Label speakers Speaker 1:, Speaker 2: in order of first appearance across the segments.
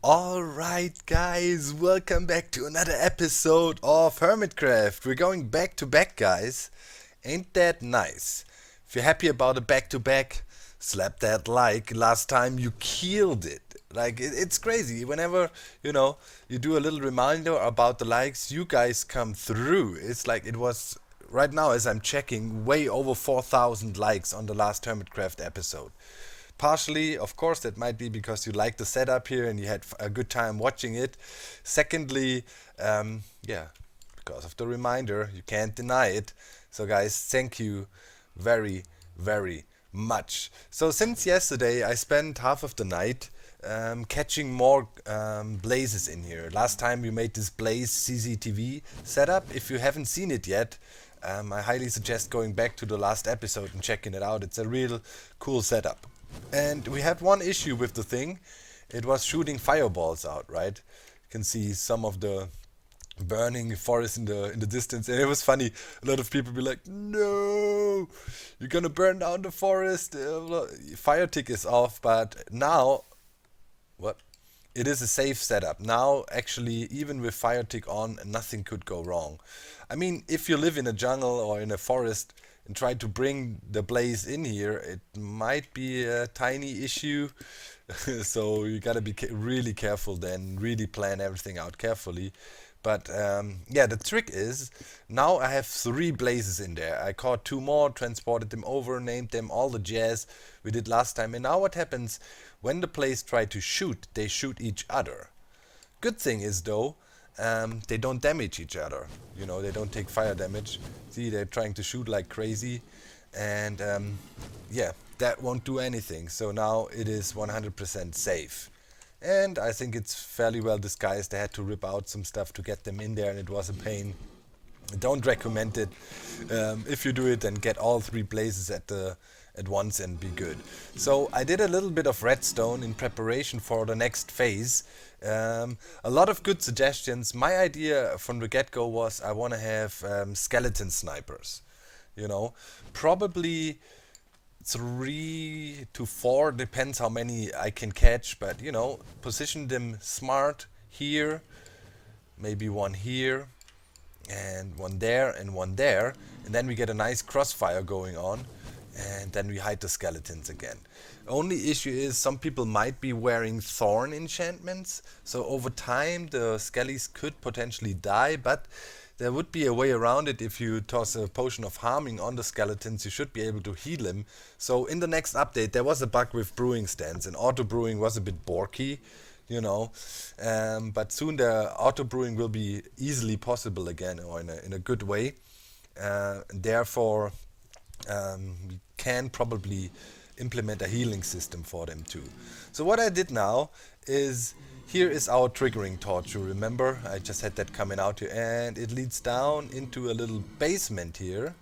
Speaker 1: Alright, guys, welcome back to another episode of Hermitcraft. We're going back to back, guys. Ain't that nice? If you're happy about a back to back, slap that like. Last time you killed it. It's crazy. Whenever, you do a little reminder about the likes, you guys come through. It's like it was right now as I'm checking, way over 4,000 likes on the last Hermitcraft episode. Partially, of course, that might be because you like the setup here and you had a good time watching it. Secondly, yeah, because of the reminder, you can't deny it. So, guys, thank you very, very much. So, since yesterday, I spent half of the night catching more blazes in here. Last time we made this blaze CCTV setup. If you haven't seen it yet, I highly suggest going back to the last episode and checking it out. It's a real cool setup. And we had one issue with the thing. It was shooting fireballs out, right? You can see some of the burning forest in the distance, and it was funny. A lot of people be like, "No, you're gonna burn down the forest." Fire tick is off, but now what? It is a safe setup. Now, actually, even with fire tick on, nothing could go wrong. I mean, if you live in a jungle or in a forest and try to bring the blaze in here, it might be a tiny issue. So you gotta be really careful then, really plan everything out carefully. But yeah, the trick is now I have three blazes in there. I caught two more, transported them over, named them, all the jazz we did last time. And now what happens when the blaze try to shoot? They shoot each other. Good thing is though, they don't damage each other. They don't take fire damage. See, they're trying to shoot like crazy, and yeah, that won't do anything. So now it is 100% safe. And I think it's fairly well disguised. I had to rip out some stuff to get them in there, and it was a pain. Don't recommend it. If you do it, then get all three blazes at once and be good. So I did a little bit of redstone in preparation for the next phase. A lot of good suggestions. My idea from the get-go was I want to have skeleton snipers. Probably 3 to 4, depends how many I can catch, but position them smart here, maybe one here, and one there, and one there, and then we get a nice crossfire going on, and then we hide the skeletons again. Only issue is some people might be wearing thorn enchantments, so over time the skellies could potentially die, but there would be a way around it. If you toss a potion of harming on the skeletons, you should be able to heal them. So in the next update, there was a bug with brewing stands, and auto brewing was a bit borky, but soon the auto brewing will be easily possible again, or in a good way. Therefore, we can probably implement a healing system for them too. So what I did now is, here is our triggering torch. You remember, I just had that coming out here, and it leads down into a little basement here.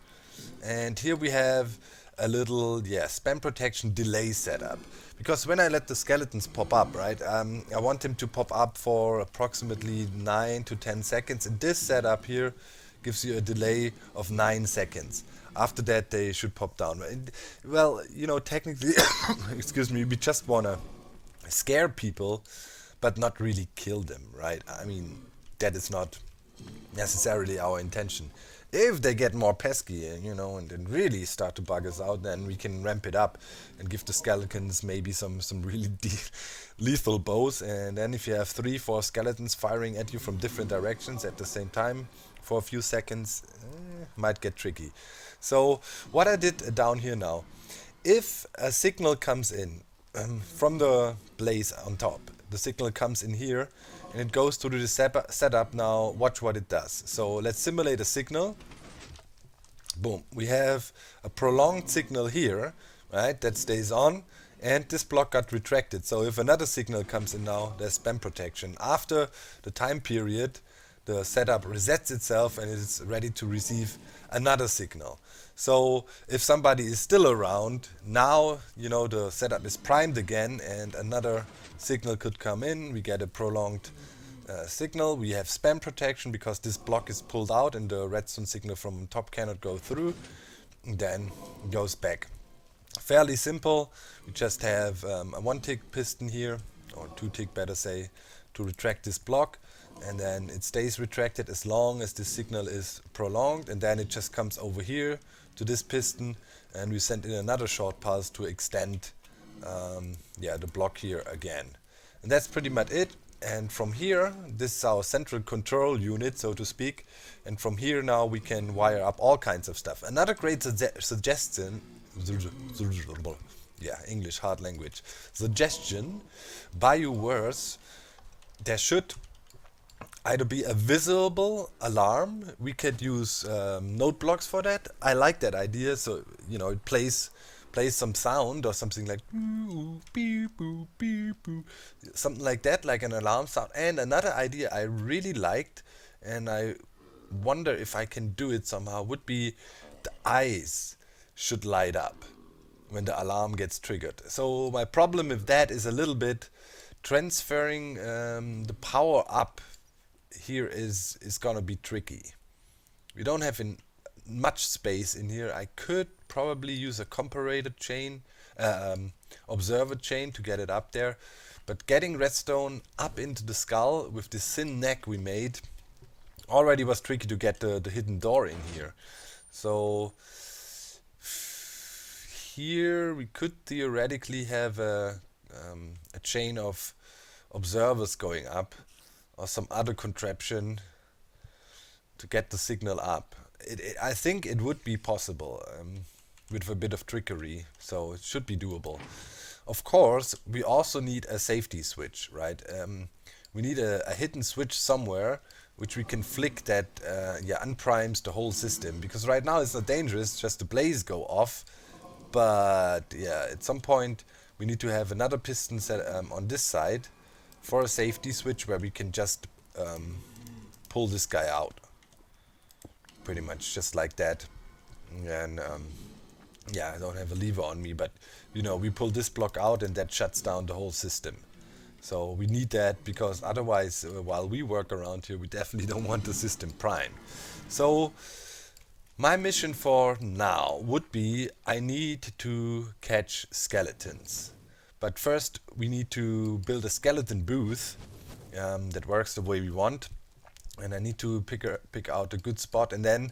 Speaker 1: And here we have a little, spam protection delay setup. Because when I let the skeletons pop up, right, I want them to pop up for approximately 9 to 10 seconds. And this setup here gives you a delay of 9 seconds. After that, they should pop down. Well, technically, excuse me, we just want to scare people, but not really kill them, right? I mean, that is not necessarily our intention. If they get more pesky, and then really start to bug us out, then we can ramp it up and give the skeletons maybe some really lethal bows. And then if you have 3, 4 skeletons firing at you from different directions at the same time for a few seconds, might get tricky. So what I did down here now, if a signal comes in from the blaze on top, the signal comes in here and it goes to the setup. Now watch what it does. So let's simulate a signal. Boom, we have a prolonged signal here, right, that stays on, and this block got retracted. So if another signal comes in now, there's spam protection. After the time period, the setup resets itself and it is ready to receive another signal. So if somebody is still around, now the setup is primed again and another signal could come in. We get a prolonged signal. We have spam protection because this block is pulled out and the redstone signal from top cannot go through. Then it goes back. Fairly simple. We just have a 1-tick piston here or 2 tick better say, to retract this block, and then it stays retracted as long as the signal is prolonged, and then it just comes over here to this piston, and we send in another short pulse to extend the block here again. And that's pretty much it. And from here, this is our central control unit, so to speak, and from here now we can wire up all kinds of stuff. Another great suggestion, yeah, English, hard language, suggestion by your words, there should either be a visible alarm. We could use note blocks for that. I like that idea. So it plays some sound or something like beep, boop, beep, boop, something like that, like an alarm sound. And another idea I really liked, and I wonder if I can do it somehow, would be the eyes should light up when the alarm gets triggered. So my problem with that is a little bit transferring the power up here is gonna be tricky. We don't have much space in here. I could probably use a comparator chain, observer chain to get it up there, but getting redstone up into the skull with this thin neck we made already was tricky to get the hidden door in here. So here we could theoretically have a chain of observers going up, or some other contraption to get the signal up. I think it would be possible with a bit of trickery, so it should be doable. Of course, we also need a safety switch, right? We need a hidden switch somewhere which we can flick that unprimes the whole system, because right now it's not dangerous, just the blaze go off, but yeah, at some point we need to have another piston set on this side for a safety switch where we can just pull this guy out, pretty much just like that. And I don't have a lever on me, but we pull this block out and that shuts down the whole system. So we need that, because otherwise while we work around here, we definitely don't want the system prime. So my mission for now would be, I need to catch skeletons. But first we need to build a skeleton booth that works the way we want. And I need to pick out a good spot, and then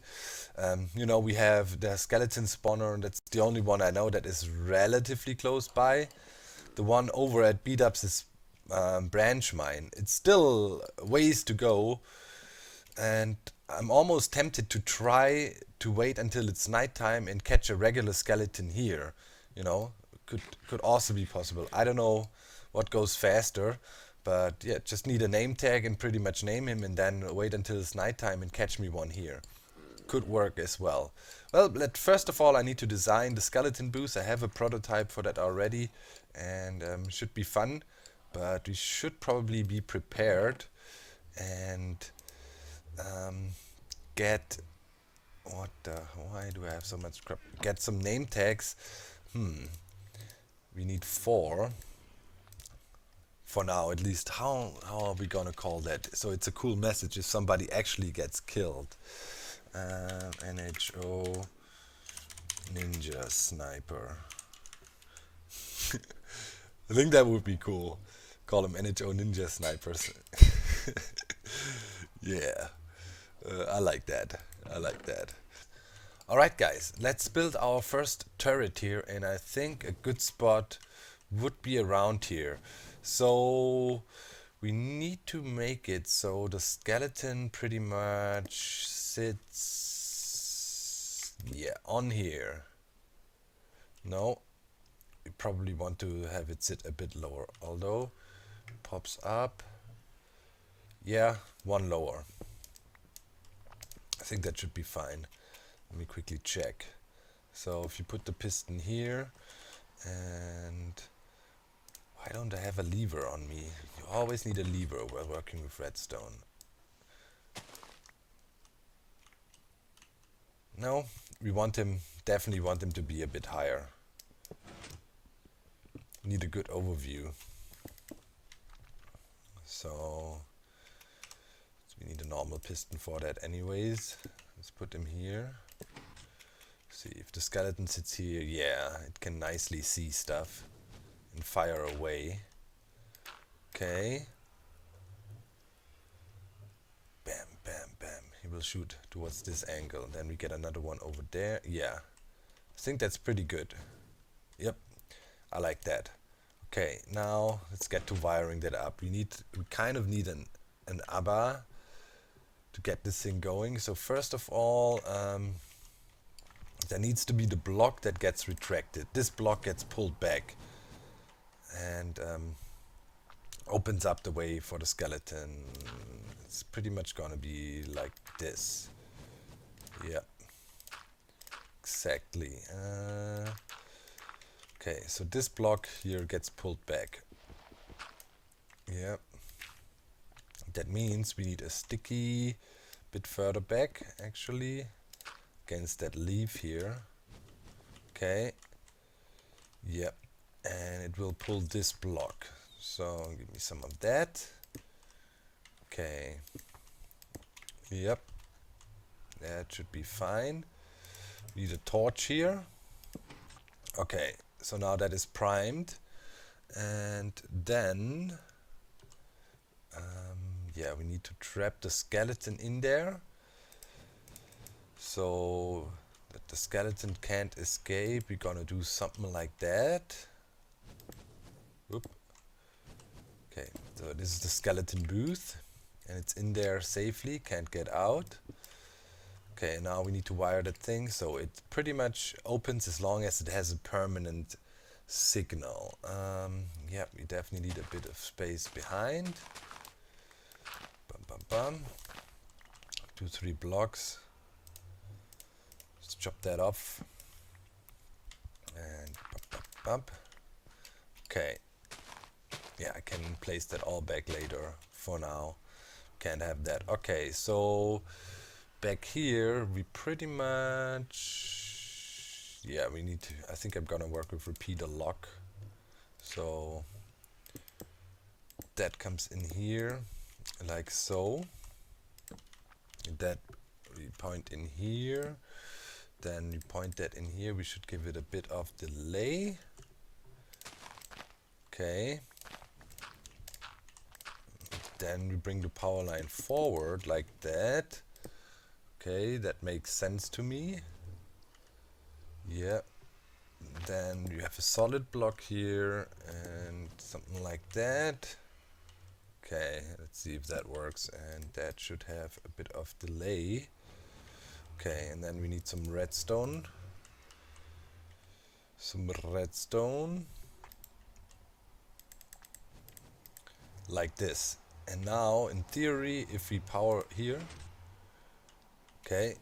Speaker 1: we have the skeleton spawner, and that's the only one I know that is relatively close by. The one over at B-Dubs is branch mine. It's still ways to go, and I'm almost tempted to try to wait until it's nighttime and catch a regular skeleton here. Could also be possible. I don't know what goes faster. But yeah, just need a name tag and pretty much name him, and then wait until it's nighttime and catch me one here. Could work as well. Well, first of all, I need to design the skeleton booth. I have a prototype for that already, and should be fun. But we should probably be prepared and get... Why do I have so much crap? Get some name tags. We need 4. For now, at least. How are we gonna call that? So it's a cool message if somebody actually gets killed. NHO Ninja Sniper. I think that would be cool. Call them NHO Ninja Snipers. Yeah, I like that. Alright guys, let's build our first turret here, and I think a good spot would be around here. So we need to make it so the skeleton pretty much sits on here. No, we probably want to have it sit a bit lower, although pops up. Yeah, one lower. I think that should be fine. Let me quickly check. So if you put the piston here, and why don't I have a lever on me? You always need a lever while working with redstone. No, we want him, definitely want him to be a bit higher. Need a good overview. So we need a normal piston for that anyways. Let's put him here. See if the skeleton sits here. Yeah, it can nicely see stuff and fire away. Okay. Bam, bam, bam. He will shoot towards this angle. Then we get another one over there. Yeah. I think that's pretty good. Yep. I like that. Okay, now let's get to wiring that up. We kind of need an ABBA to get this thing going. So first of all, there needs to be the block that gets retracted. This block gets pulled back and opens up the way for the skeleton. It's pretty much gonna be like this. Yeah, exactly. Okay, so this block here gets pulled back. Yeah. That means we need a sticky bit further back, actually, against that leaf here. Okay. Yep. And it will pull this block. So give me some of that. Okay. Yep. That should be fine. We need a torch here. Okay. So now that is primed. And then yeah, we need to trap the skeleton in there so that the skeleton can't escape. We're gonna do something like that. Oop. Okay, so this is the skeleton booth and it's in there safely, can't get out. Okay, now we need to wire that thing so it pretty much opens as long as it has a permanent signal. Yeah, we definitely need a bit of space behind. Bum, bum. 2-3 blocks. Let's chop that off. And bump. Okay. Yeah, I can place that all back later. For now, can't have that. Okay, so back here we pretty much, yeah, we need to, I think I'm gonna work with repeater lock. So that comes in here like so. That we point in here, then we point that in here. We should give it a bit of delay. Okay, then we bring the power line forward like that. Okay, that makes sense to me. Yeah, then you have a solid block here and something like that. Okay, let's see if that works, and that should have a bit of delay. Okay, and then we need some redstone. Like this. And now, in theory, if we power here, okay,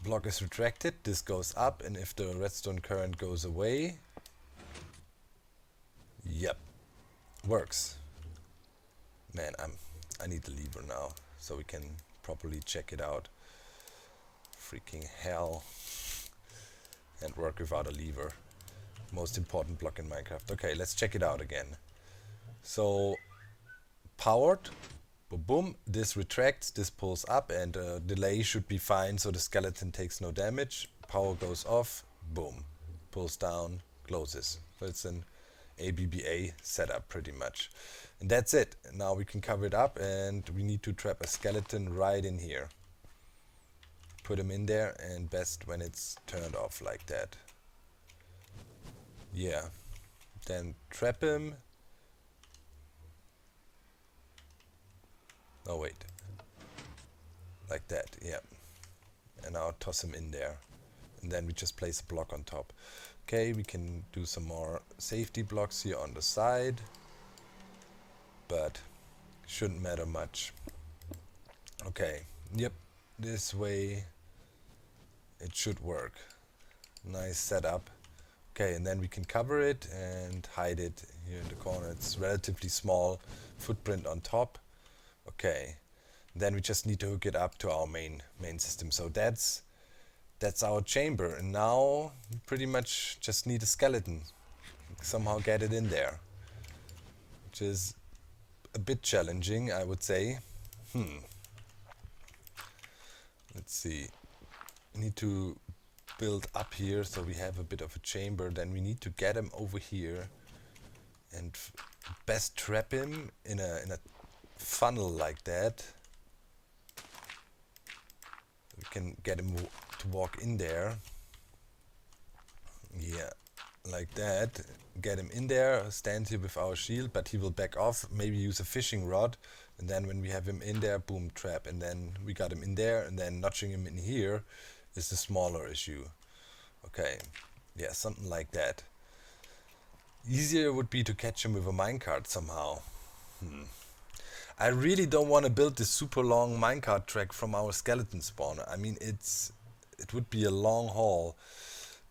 Speaker 1: block is retracted, this goes up, and if the redstone current goes away, yep, works. Man, I need the lever now, so we can properly check it out. Freaking hell. And work without a lever. Most important block in Minecraft. Okay, let's check it out again. So, powered, boom, boom, this retracts, this pulls up, and delay should be fine, so the skeleton takes no damage. Power goes off, boom, pulls down, closes. So it's an ABBA setup pretty much. And that's it. Now we can cover it up, and we need to trap a skeleton right in here. Put him in there, and best when it's turned off like that. Yeah. Then trap him. Oh wait. Like that, yeah. And now toss him in there. And then we just place a block on top. Okay, we can do some more safety blocks here on the side. But shouldn't matter much. Okay, yep, this way it should work. Nice setup. Okay, and then we can cover it and hide it here in the corner. It's relatively small footprint on top. Okay, then we just need to hook it up to our main system. So that's our chamber, and now we pretty much just need a skeleton. Somehow get it in there, which is a bit challenging, I would say. Let's see. We need to build up here so we have a bit of a chamber. Then we need to get him over here and best trap him in a funnel like that. We can get him to walk in there. Yeah, like that. Get him in there, stand here with our shield, but he will back off, maybe use a fishing rod, and then when we have him in there, boom, trap. And then we got him in there, and then notching him in here is the smaller issue. Okay, yeah, something like that. Easier would be to catch him with a minecart somehow. I really don't want to build this super long minecart track from our skeleton spawner. I mean, it would be a long haul,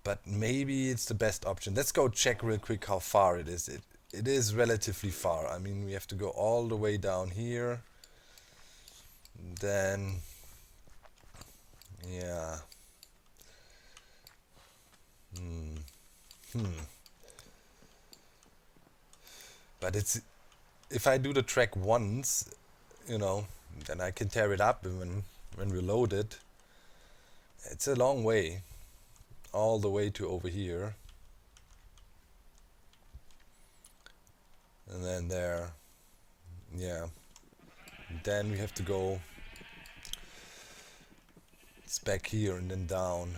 Speaker 1: but maybe it's the best option. Let's go check real quick how far it is. It is relatively far. I mean, we have to go all the way down here. Then, yeah. But if I do the track once, you know, then I can tear it up when we load it. It's a long way, all the way to over here, and then there, yeah. Then we have to go. It's back here and then down.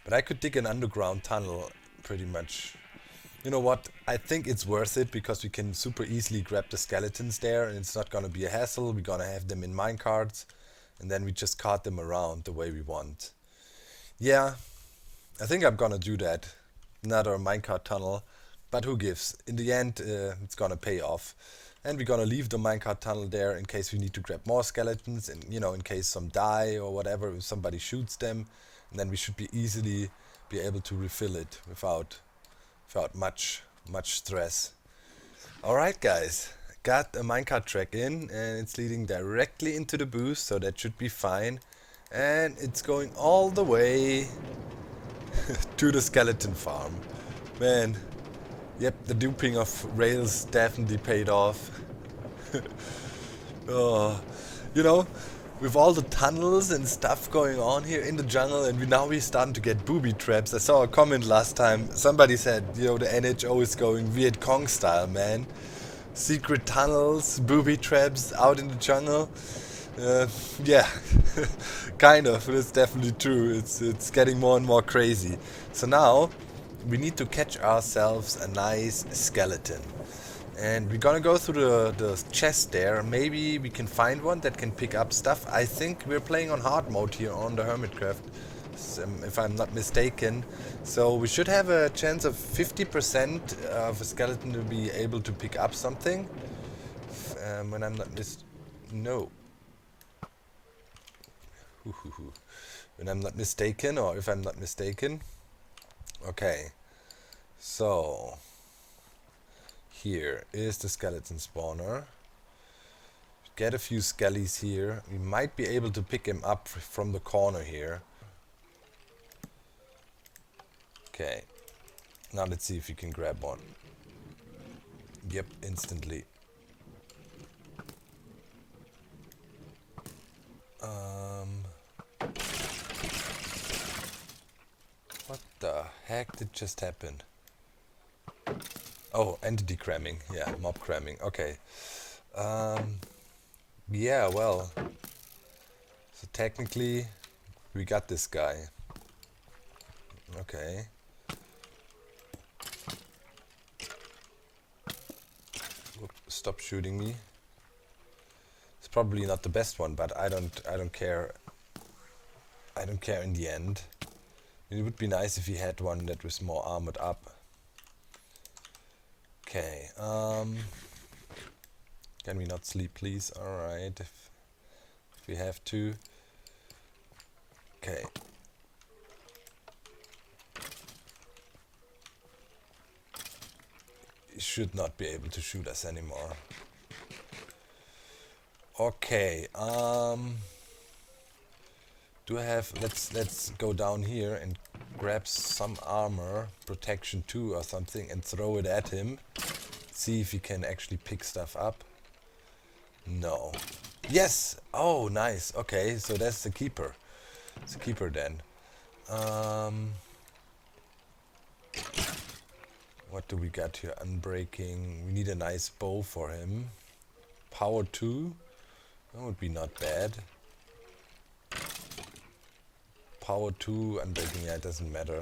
Speaker 1: But I could dig an underground tunnel, pretty much. You know what? I think it's worth it because we can super easily grab the skeletons there and it's not gonna be a hassle. We're gonna have them in minecarts and then we just cart them around the way we want. Yeah, I think I'm gonna do that. Another minecart tunnel, but who gives? In the end, it's gonna pay off. And we're gonna leave the minecart tunnel there in case we need to grab more skeletons and, you know, in case some die or whatever, if somebody shoots them, and then we should be easily be able to refill it without much stress. Alright guys, got a minecart track in and it's leading directly into the booth, so that should be fine. And it's going all the way to the skeleton farm. Man, yep, the duping of rails definitely paid off. Oh, you know, with all the tunnels and stuff going on here in the jungle, and we're starting to get booby traps. I saw a comment last time. Somebody said, you know, the NHO is going Viet Cong style, man. Secret tunnels, booby traps out in the jungle. Yeah, kind of. It's definitely true. It's getting more and more crazy. So now we need to catch ourselves a nice skeleton. And we're gonna go through the chest there. Maybe we can find one that can pick up stuff. I think we're playing on hard mode here on the Hermitcraft, if I'm not mistaken. So we should have a chance of 50% of a skeleton to be able to pick up something. When I'm not no. When I'm not mistaken, or if I'm not mistaken. Okay. So here is the skeleton spawner. Get a few skellies here. We might be able to pick him up from the corner here. Okay. Now let's see if we can grab one. Yep, instantly. What the heck did just happen? Oh, entity cramming. Yeah, mob cramming. Okay. Yeah, well. So technically, we got this guy. Okay. Whoop, stop shooting me. It's probably not the best one, but I don't care. I don't care in the end. It would be nice if he had one that was more armored up. Okay, can we not sleep, please? Alright, if we have to. Okay. He should not be able to shoot us anymore. Okay, do I have, let's go down here and grab some armor, protection 2 or something, and throw it at him. See if he can actually pick stuff up. No. Yes! Oh, nice. Okay, so that's the keeper. It's a keeper then. What do we got here? Unbreaking. We need a nice bow for him. Power 2. That would be not bad. Power 2, unbreaking, yeah, it doesn't matter.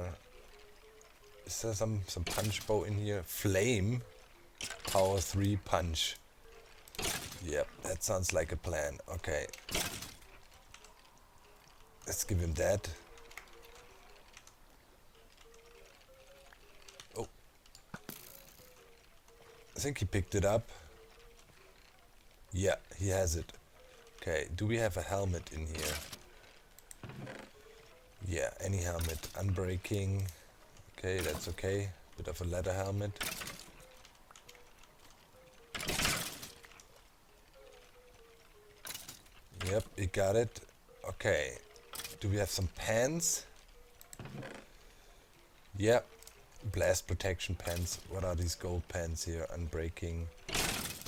Speaker 1: Is there some punch bow in here? Flame. Power 3, punch. Yep, that sounds like a plan. Okay. Let's give him that. Oh. I think he picked it up. Yeah, he has it. Okay, do we have a helmet in here? Yeah, any helmet. Unbreaking. Okay, that's okay. Bit of a leather helmet. Yep, we got it. Okay. Do we have some pants? Yep. Blast protection pants. What are these gold pants here? Unbreaking.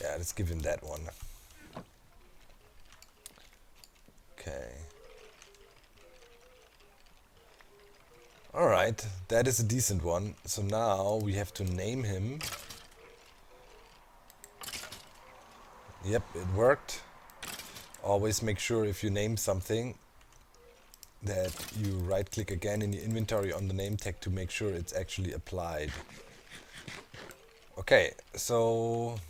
Speaker 1: Yeah, let's give him that one. Okay. Alright, that is a decent one. So now we have to name him. Yep, it worked. Always make sure if you name something that you right click again in the inventory on the name tag to make sure it's actually applied. Okay, so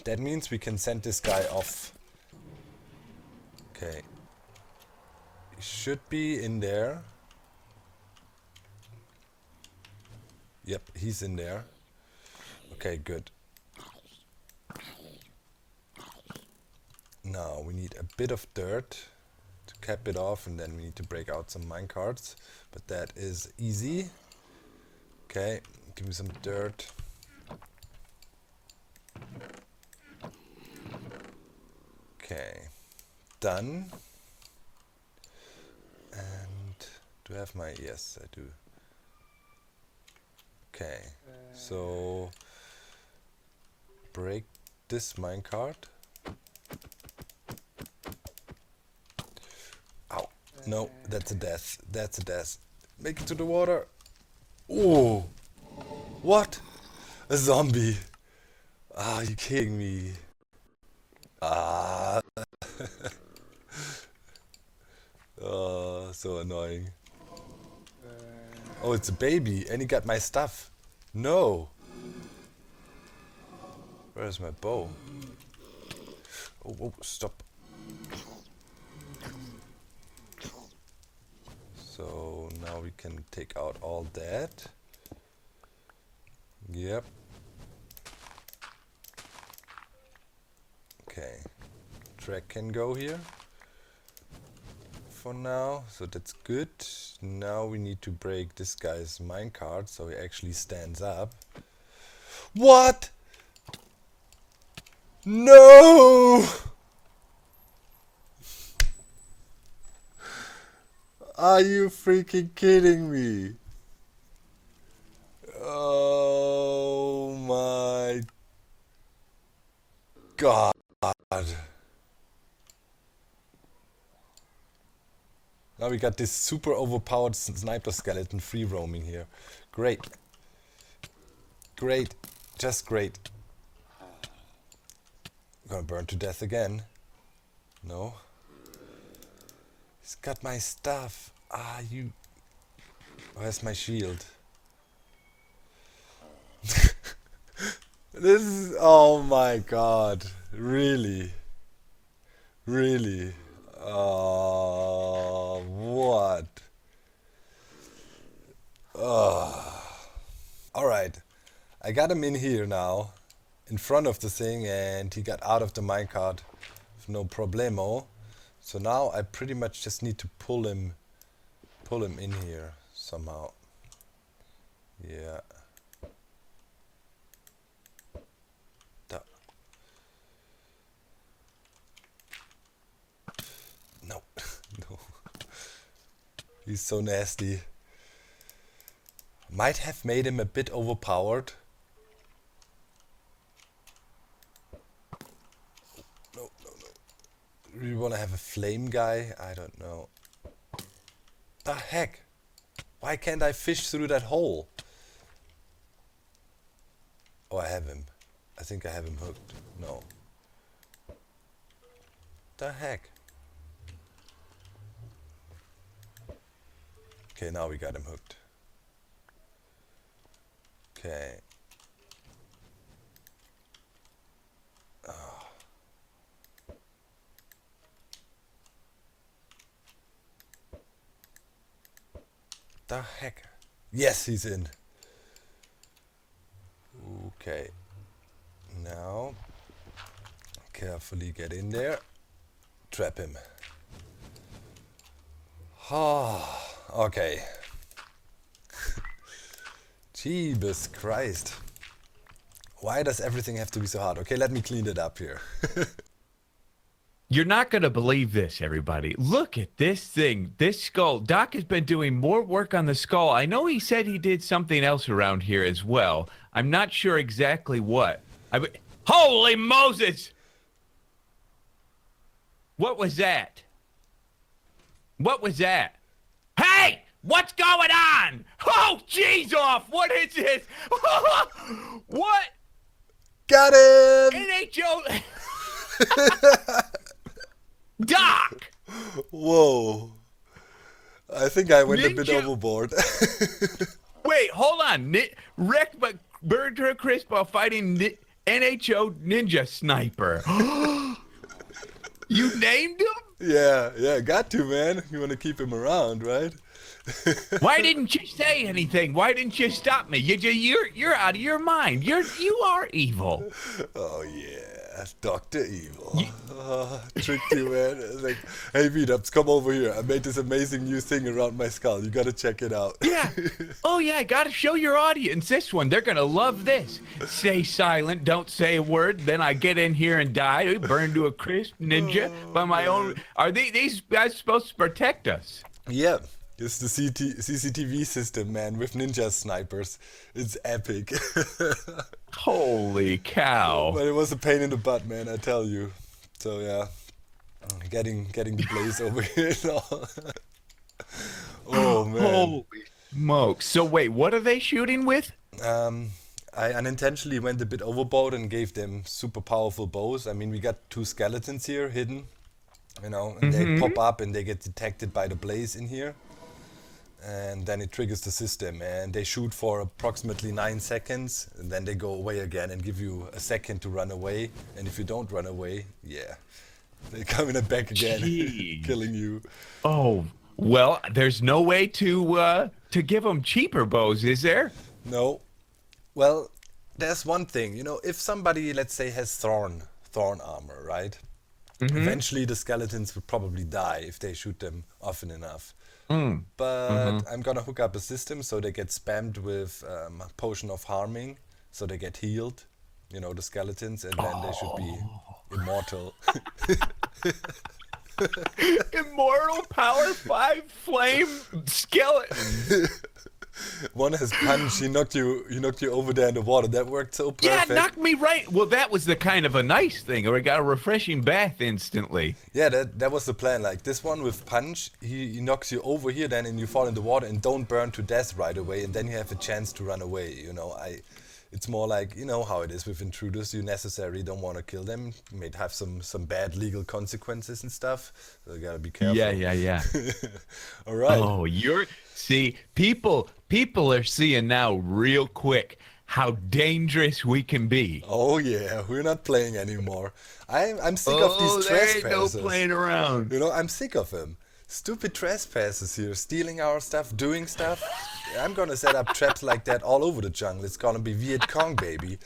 Speaker 1: that means we can send this guy off. Okay. He should be in there. Yep, he's in there. Okay, good. Now we need a bit of dirt to cap it off, and then we need to break out some minecarts. But that is easy. Okay, give me some dirt. Okay, done. And do I have my... Yes, I do. Okay, so break this minecart. Ow. No, that's a death. That's a death. Make it to the water. Oh! What? A zombie. Ah, you kidding me? Ah. Oh, so annoying. Oh, it's a baby, and he got my stuff. No. Where's my bow? Oh, oh, stop. So now we can take out all that. Yep. Okay. Track can go here for now, so that's good. Now we need to break this guy's minecart so he actually stands up. What? No! Are you freaking kidding me? Oh my god. Now we got this super overpowered sniper skeleton free roaming here. Great. Great. Just great. Gonna burn to death again. No. He's got my stuff. Ah, you... Where's my shield? This is... Oh my god. Really? Really? Oh, what? Oh. Alright. I got him in here now. In front of the thing, and he got out of the minecart with no problemo. So now I pretty much just need to pull him in here somehow. Yeah. No. No. He's so nasty. Might have made him a bit overpowered. No, no, no. We want to have a flame guy? I don't know. The heck? Why can't I fish through that hole? Oh, I have him. I think I have him hooked. No. The heck? Okay, now we got him hooked. Okay. Oh. The heck? Yes, he's in. Okay. Now, carefully get in there. Trap him. Oh, okay. Jeebus Christ. Why does everything have to be so hard? Okay, let me clean it up here.
Speaker 2: You're not going to believe this, everybody. Look at this thing, this skull. Doc has been doing more work on the skull. I know he said he did something else around here as well. I'm not sure exactly what. Holy Moses! What was that? What was that? Hey! What's going on? Oh, jeez off! What is this? What?
Speaker 1: Got him!
Speaker 2: NHO... Doc!
Speaker 1: Whoa. I think I went a bit
Speaker 2: Ninja-
Speaker 1: overboard.
Speaker 2: Wait, hold on. Wrecked by Bird to a Crisp while fighting NHO Ninja Sniper. You named him?
Speaker 1: Yeah, got to, man. You want to keep him around, right?
Speaker 2: Why didn't you say anything? Why didn't you stop me? You're out of your mind. You are evil.
Speaker 1: Oh yeah, Dr. Evil. Tricked you, man. It's like, hey Meetups, come over here. I made this amazing new thing around my skull. You gotta check it out.
Speaker 2: Yeah. Oh yeah, I gotta show your audience this one. They're gonna love this. Stay silent, don't say a word. Then I get in here and die, burn to a crisp, ninja by my own. Are these guys supposed to protect us?
Speaker 1: Yeah. It's the CCTV system, man, with ninja snipers. It's epic.
Speaker 2: Holy cow.
Speaker 1: But it was a pain in the butt, man, I tell you. So yeah, getting the blaze over here and all. Oh man.
Speaker 2: Holy smokes. So wait, what are they shooting with?
Speaker 1: I unintentionally went a bit overboard and gave them super powerful bows. I mean, we got two skeletons here hidden, you know, and they pop up and they get detected by the blaze in here. And then it triggers the system, and they shoot for approximately 9 seconds, and then they go away again and give you a second to run away. And if you don't run away, yeah, they're coming back again, killing you.
Speaker 2: Oh, well, there's no way to give them cheaper bows, is there?
Speaker 1: No. Well, there's one thing, you know, if somebody, let's say, has thorn armor, right? Eventually the skeletons would probably die if they shoot them often enough. But I'm gonna hook up a system so they get spammed with potion of harming, so they get healed, you know, the skeletons, and then they should be immortal.
Speaker 2: Immortal Power 5 Flame Skeleton.
Speaker 1: One has punch. He knocked you over there in the water. That worked so perfect.
Speaker 2: Yeah, knocked me right. Well, that was the kind of a nice thing, or I got a refreshing bath instantly.
Speaker 1: Yeah, that was the plan. Like this one with punch, he knocks you over here then, and you fall in the water and don't burn to death right away, and then you have a chance to run away. You know, it's more like, you know how it is with intruders. You necessarily don't want to kill them. You may have some bad legal consequences and stuff. So you gotta be careful.
Speaker 2: Yeah.
Speaker 1: All right.
Speaker 2: Oh, see, people are seeing now real quick how dangerous we can be.
Speaker 1: Oh yeah, we're not playing anymore. I'm sick of these trespassers.
Speaker 2: There ain't no playing around.
Speaker 1: You know, I'm sick of them. Stupid trespassers here, stealing our stuff, doing stuff. I'm gonna set up traps like that all over the jungle. It's gonna be Viet Cong, baby.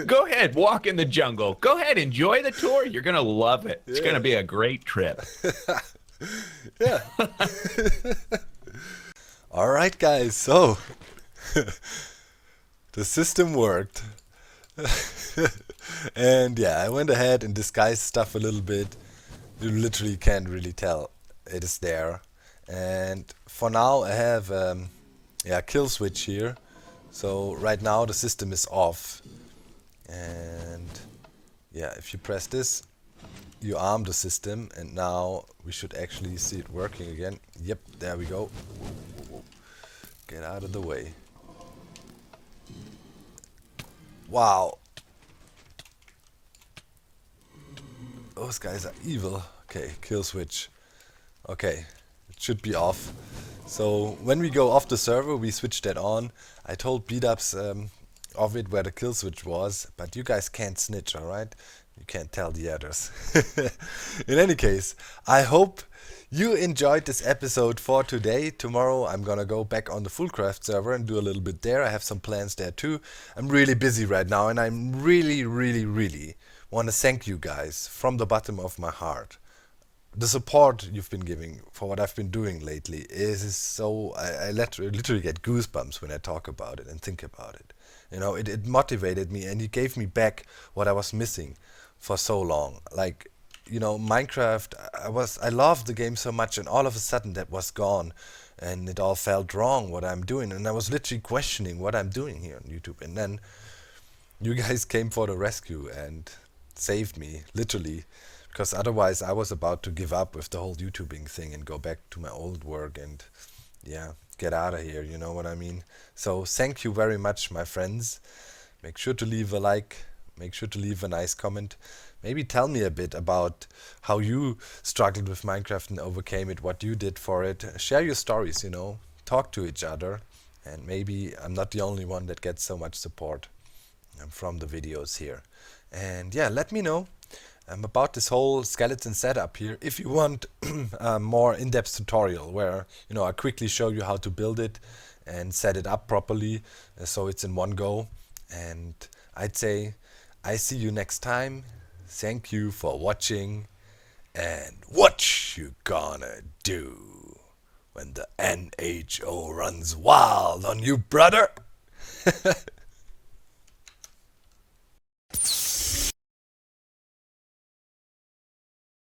Speaker 2: Go ahead, walk in the jungle. Go ahead, enjoy the tour. You're gonna love it. It's gonna be a great trip.
Speaker 1: Yeah. All right, guys. So the system worked, and yeah, I went ahead and disguised stuff a little bit. You literally can't really tell it is there. And for now, I have kill switch here. So right now the system is off, and yeah, if you press this, you arm the system, and now we should actually see it working again. Yep, there we go. Get out of the way. Wow, those guys are evil. Okay, kill switch. Okay, it should be off. So when we go off the server, we switch that on. I told beat-ups of it where the kill switch was, but you guys can't snitch, alright? You can't tell the others. In any case, I hope you enjoyed this episode for today. Tomorrow I'm gonna go back on the Fullcraft server and do a little bit there. I have some plans there too. I'm really busy right now, and I'm really want to thank you guys from the bottom of my heart. The support you've been giving for what I've been doing lately is so literally get goosebumps when I talk about it and think about it. You know, it motivated me, and it gave me back what I was missing for so long. Like, you know, Minecraft, I loved the game so much, and all of a sudden that was gone, and it all felt wrong what I'm doing, and I was literally questioning what I'm doing here on YouTube. And then you guys came for the rescue and saved me, literally, because otherwise I was about to give up with the whole YouTubing thing and go back to my old work and, yeah, get out of here, you know what I mean? So thank you very much, my friends. Make sure to leave a like, make sure to leave a nice comment. Maybe tell me a bit about how you struggled with Minecraft and overcame it, what you did for it. Share your stories, you know, talk to each other, and maybe I'm not the only one that gets so much support from the videos here. And yeah, let me know about this whole skeleton setup here. If you want a more in-depth tutorial where, you know, I quickly show you how to build it and set it up properly so it's in one go. And I'd say I see you next time. Thank you for watching, and what you gonna do when the NHO runs wild on you, brother?